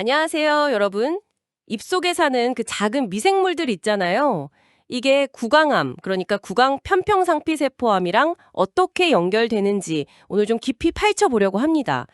안녕하세요, 여러분. 입속에 사는 그 작은 미생물들 있잖아요. 이게 구강암, 그러니까 구강 편평상피세포암이랑 어떻게 연결되는지 오늘 좀 깊이 파헤쳐보려고 합니다.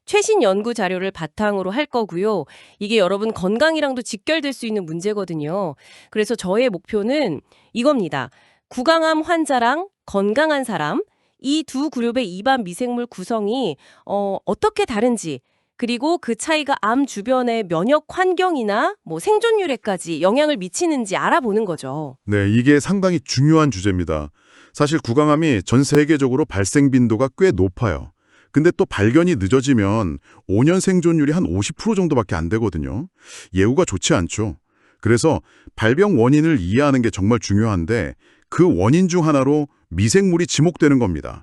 최신 연구 자료를 바탕으로 할 거고요. 이게 여러분 건강이랑도 직결될 수 있는 문제거든요. 그래서 저의 목표는 이겁니다. 구강암 환자랑 건강한 사람, 이 두 그룹의 입안 미생물 구성이 어떻게 다른지, 그리고 그 차이가 암 주변의 면역 환경이나 생존율에까지 영향을 미치는지 알아보는 거죠. 네, 이게 상당히 중요한 주제입니다. 사실 구강암이 전 세계적으로 발생 빈도가 꽤 높아요. 근데 또 발견이 늦어지면 5년 생존율이 한 50% 정도밖에 안 되거든요. 예후가 좋지 않죠. 그래서 발병 원인을 이해하는 게 정말 중요한데 그 원인 중 하나로 미생물이 지목되는 겁니다.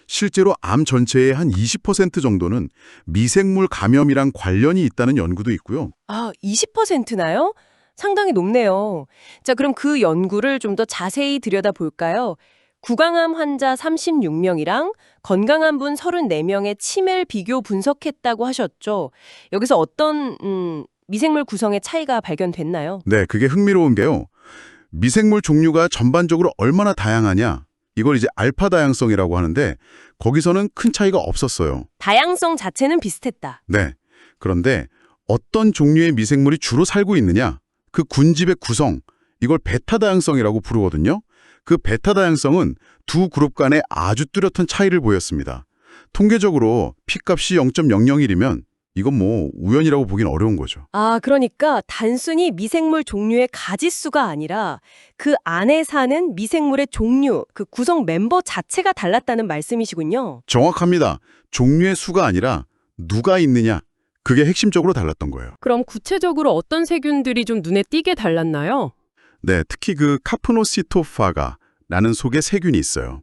실제로 암 전체의 한 20% 정도는 미생물 감염이랑 관련이 있다는 연구도 있고요. 아, 20%나요? 상당히 높네요. 자, 그럼 그 연구를 좀 더 자세히 들여다볼까요? 구강암 환자 36명이랑 건강한 분 34명의 치매를 비교 분석했다고 하셨죠? 여기서 어떤 미생물 구성의 차이가 발견됐나요? 네, 그게 흥미로운 게요. 미생물 종류가 전반적으로 얼마나 다양하냐, 이걸 이제 알파 다양성이라고 하는데 거기서는 큰 차이가 없었어요. 다양성 자체는 비슷했다. 네. 그런데 어떤 종류의 미생물이 주로 살고 있느냐, 그 군집의 구성, 이걸 베타 다양성이라고 부르거든요. 그 베타 다양성은 두 그룹 간에 아주 뚜렷한 차이를 보였습니다. 통계적으로 P값이 0.001이면 이건 우연이라고 보긴 어려운 거죠. 아, 그러니까 단순히 미생물 종류의 가지수가 아니라 그 안에 사는 미생물의 종류, 그 구성 멤버 자체가 달랐다는 말씀이시군요. 정확합니다. 종류의 수가 아니라 누가 있느냐, 그게 핵심적으로 달랐던 거예요. 그럼 구체적으로 어떤 세균들이 좀 눈에 띄게 달랐나요? 네, 특히 그 카프노시토파가라는 속의 세균이 있어요.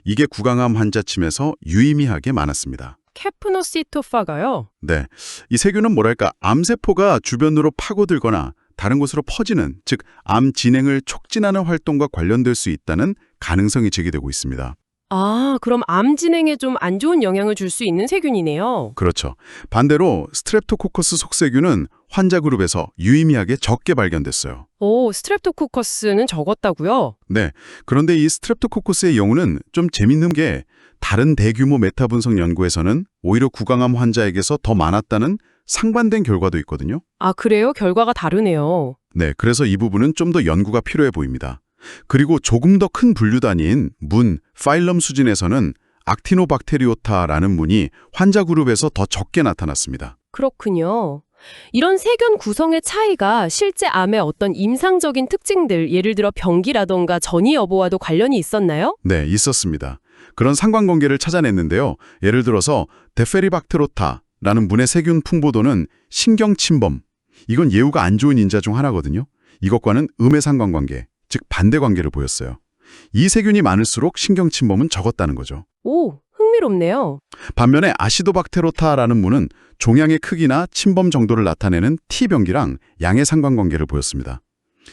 이게 구강암 환자침에서 유의미하게 많았습니다. 케프노시토파가요? 네, 이 세균은 뭐랄까 암세포가 주변으로 파고들거나 다른 곳으로 퍼지는, 즉 암 진행을 촉진하는 활동과 관련될 수 있다는 가능성이 제기되고 있습니다. 아, 그럼 암 진행에 좀 안 좋은 영향을 줄 수 있는 세균이네요. 그렇죠. 반대로 스트랩토코커스 속세균은 환자 그룹에서 유의미하게 적게 발견됐어요. 오, 스트랩토코커스는 적었다고요? 네, 그런데 이 스트랩토코커스의 경우는 좀 재밌는 게 다른 대규모 메타 분석 연구에서는 오히려 구강암 환자에게서 더 많았다는 상반된 결과도 있거든요. 아, 그래요? 결과가 다르네요. 네, 그래서 이 부분은 좀 더 연구가 필요해 보입니다. 그리고 조금 더 큰 분류 단위인 문, 파일럼 수준에서는 악티노박테리오타라는 문이 환자 그룹에서 더 적게 나타났습니다. 그렇군요. 이런 세균 구성의 차이가 실제 암의 어떤 임상적인 특징들, 예를 들어 병기라던가 전이 여부와도 관련이 있었나요? 네, 있었습니다. 그런 상관관계를 찾아냈는데요. 예를 들어서 데페리박테로타라는 문의 세균 풍부도는 신경침범, 이건 예후가 안 좋은 인자 중 하나거든요. 이것과는 음의 상관관계, 즉 반대 관계를 보였어요. 이 세균이 많을수록 신경침범은 적었다는 거죠. 오, 흥미롭네요. 반면에 아시도박테로타라는 문은 종양의 크기나 침범 정도를 나타내는 T병기랑 양의 상관관계를 보였습니다.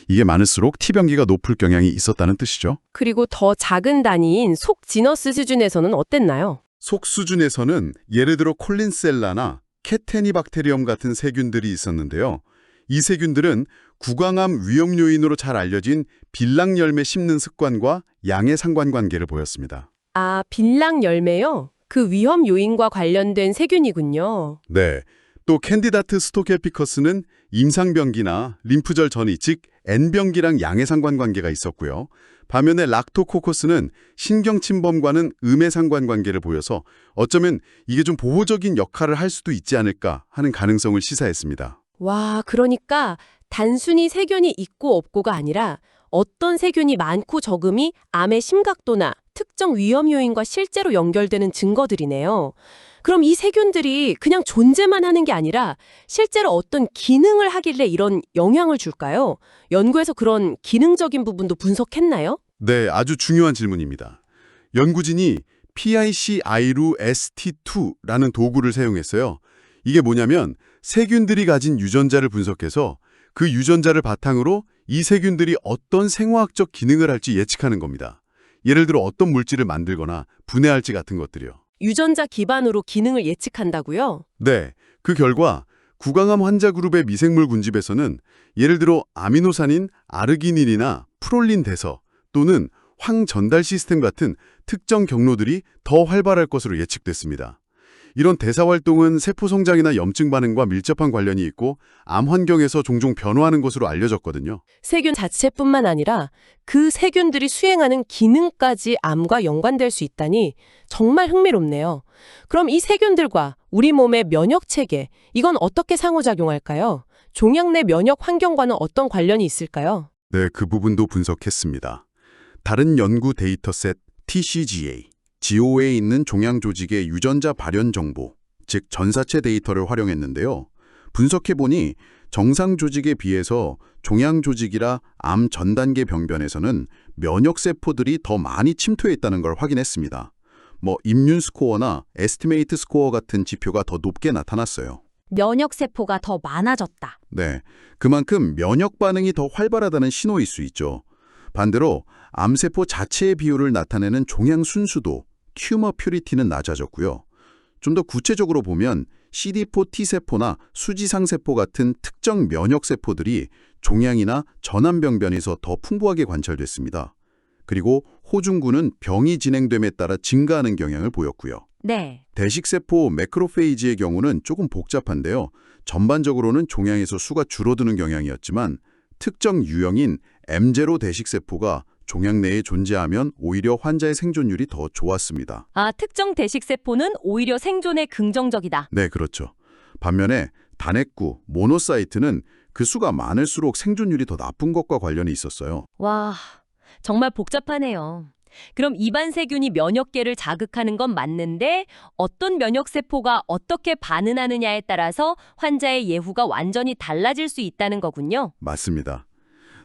이게 많을수록 T병기가 높을 경향이 있었다는 뜻이죠. 그리고 더 작은 단위인 속 지너스 수준에서는 어땠나요? 속 수준에서는 예를 들어 콜린셀라나 케테니박테리엄 같은 세균들이 있었는데요. 이 세균들은 구강암 위험 요인으로 잘 알려진 빌랑 열매 씹는 습관과 양의 상관관계를 보였습니다. 아, 빌랑 열매요? 그 위험 요인과 관련된 세균이군요. 네. 또 캔디다트 스토케피커스는 임상병기나 림프절 전이, 즉 N병기랑 양의 상관관계가 있었고요. 반면에 락토코커스는 신경침범과는 음의 상관관계를 보여서 어쩌면 이게 좀 보호적인 역할을 할 수도 있지 않을까 하는 가능성을 시사했습니다. 와, 그러니까 단순히 세균이 있고 없고가 아니라 어떤 세균이 많고 적음이 암의 심각도나 특정 위험 요인과 실제로 연결되는 증거들이네요. 그럼 이 세균들이 그냥 존재만 하는 게 아니라 실제로 어떤 기능을 하길래 이런 영향을 줄까요? 연구에서 그런 기능적인 부분도 분석했나요? 네, 아주 중요한 질문입니다. 연구진이 PIC-IRU-ST2라는 도구를 사용했어요. 이게 뭐냐면 세균들이 가진 유전자를 분석해서 그 유전자를 바탕으로 이 세균들이 어떤 생화학적 기능을 할지 예측하는 겁니다. 예를 들어 어떤 물질을 만들거나 분해할지 같은 것들이요. 유전자 기반으로 기능을 예측한다고요? 네, 그 결과 구강암 환자 그룹의 미생물 군집에서는 예를 들어 아미노산인 아르기닌이나 프롤린 대서 또는 황 전달 시스템 같은 특정 경로들이 더 활발할 것으로 예측됐습니다. 이런 대사 활동은 세포 성장이나 염증 반응과 밀접한 관련이 있고 암 환경에서 종종 변화하는 것으로 알려졌거든요. 세균 자체뿐만 아니라 그 세균들이 수행하는 기능까지 암과 연관될 수 있다니 정말 흥미롭네요. 그럼 이 세균들과 우리 몸의 면역 체계, 이건 어떻게 상호작용할까요? 종양 내 면역 환경과는 어떤 관련이 있을까요? 네, 그 부분도 분석했습니다. 다른 연구 데이터셋 TCGA, GO에 있는 종양 조직의 유전자 발현 정보, 즉 전사체 데이터를 활용했는데요. 분석해보니 정상 조직에 비해서 종양 조직이라 암 전 단계 병변에서는 면역세포들이 더 많이 침투했다는 걸 확인했습니다. 임뮨 스코어나 에스티메이트 스코어 같은 지표가 더 높게 나타났어요. 면역세포가 더 많아졌다. 네, 그만큼 면역 반응이 더 활발하다는 신호일 수 있죠. 반대로 암세포 자체의 비율을 나타내는 종양 순수도, 튜머 퓨리티는 낮아졌고요. 좀 더 구체적으로 보면 CD4 T세포나 수지상세포 같은 특정 면역세포들이 종양이나 전암병변에서 더 풍부하게 관찰됐습니다. 그리고 호중구는 병이 진행됨에 따라 증가하는 경향을 보였고요. 네. 대식세포 매크로페이지의 경우는 조금 복잡한데요. 전반적으로는 종양에서 수가 줄어드는 경향이었지만 특정 유형인 M0 대식세포가 종양 내에 존재하면 오히려 환자의 생존율이 더 좋았습니다. 특정 대식세포는 오히려 생존에 긍정적이다. 네, 그렇죠. 반면에 단핵구, 모노사이트는 그 수가 많을수록 생존율이 더 나쁜 것과 관련이 있었어요. 와, 정말 복잡하네요. 그럼 입안 세균이 면역계를 자극하는 건 맞는데 어떤 면역세포가 어떻게 반응하느냐에 따라서 환자의 예후가 완전히 달라질 수 있다는 거군요. 맞습니다.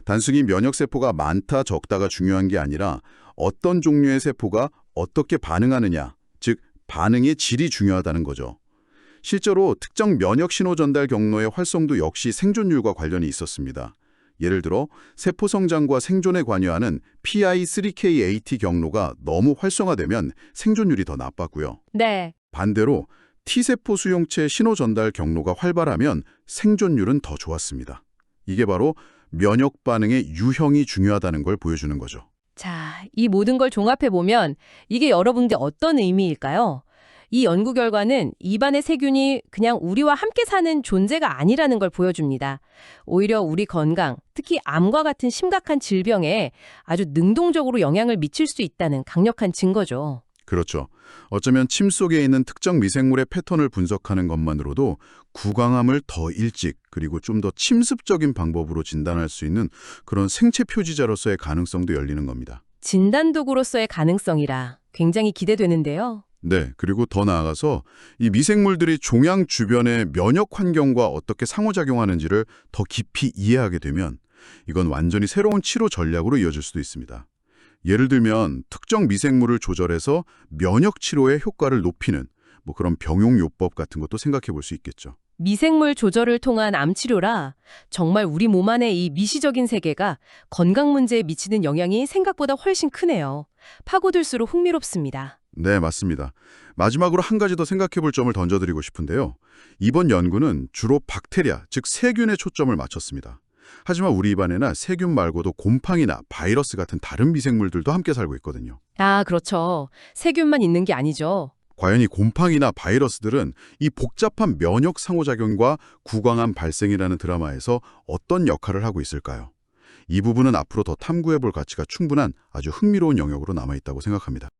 단순히 면역세포가 많다 적다가 중요한 게 아니라 어떤 종류의 세포가 어떻게 반응하느냐, 즉 반응의 질이 중요하다는 거죠. 실제로 특정 면역 신호 전달 경로의 활성도 역시 생존율과 관련이 있었습니다. 예를 들어 세포 성장과 생존에 관여하는 PI3K-AT 경로가 너무 활성화되면 생존율이 더 나빴고요. 네. 반대로 T세포 수용체 신호 전달 경로가 활발하면 생존율은 더 좋았습니다. 이게 바로 면역 반응의 유형이 중요하다는 걸 보여주는 거죠. 자, 이 모든 걸 종합해보면 이게 여러분께 어떤 의미일까요? 이 연구 결과는 입안의 세균이 그냥 우리와 함께 사는 존재가 아니라는 걸 보여줍니다. 오히려 우리 건강, 특히 암과 같은 심각한 질병에 아주 능동적으로 영향을 미칠 수 있다는 강력한 증거죠. 그렇죠. 어쩌면 침 속에 있는 특정 미생물의 패턴을 분석하는 것만으로도 구강암을 더 일찍 그리고 좀 더 침습적인 방법으로 진단할 수 있는 그런 생체 표지자로서의 가능성도 열리는 겁니다. 진단 도구로서의 가능성이라 굉장히 기대되는데요. 네, 그리고 더 나아가서 이 미생물들이 종양 주변의 면역 환경과 어떻게 상호작용하는지를 더 깊이 이해하게 되면 이건 완전히 새로운 치료 전략으로 이어질 수도 있습니다. 예를 들면 특정 미생물을 조절해서 면역 치료의 효과를 높이는 그런 병용요법 같은 것도 생각해 볼 수 있겠죠. 미생물 조절을 통한 암 치료라 정말 우리 몸 안의 이 미시적인 세계가 건강 문제에 미치는 영향이 생각보다 훨씬 크네요. 파고들수록 흥미롭습니다. 네, 맞습니다. 마지막으로 한 가지 더 생각해 볼 점을 던져드리고 싶은데요. 이번 연구는 주로 박테리아, 즉 세균에 초점을 맞췄습니다. 하지만 우리 입안에나 세균 말고도 곰팡이나 바이러스 같은 다른 미생물들도 함께 살고 있거든요. 그렇죠. 세균만 있는 게 아니죠. 과연 이 곰팡이나 바이러스들은 이 복잡한 면역 상호작용과 구강암 발생이라는 드라마에서 어떤 역할을 하고 있을까요? 이 부분은 앞으로 더 탐구해 볼 가치가 충분한 아주 흥미로운 영역으로 남아있다고 생각합니다.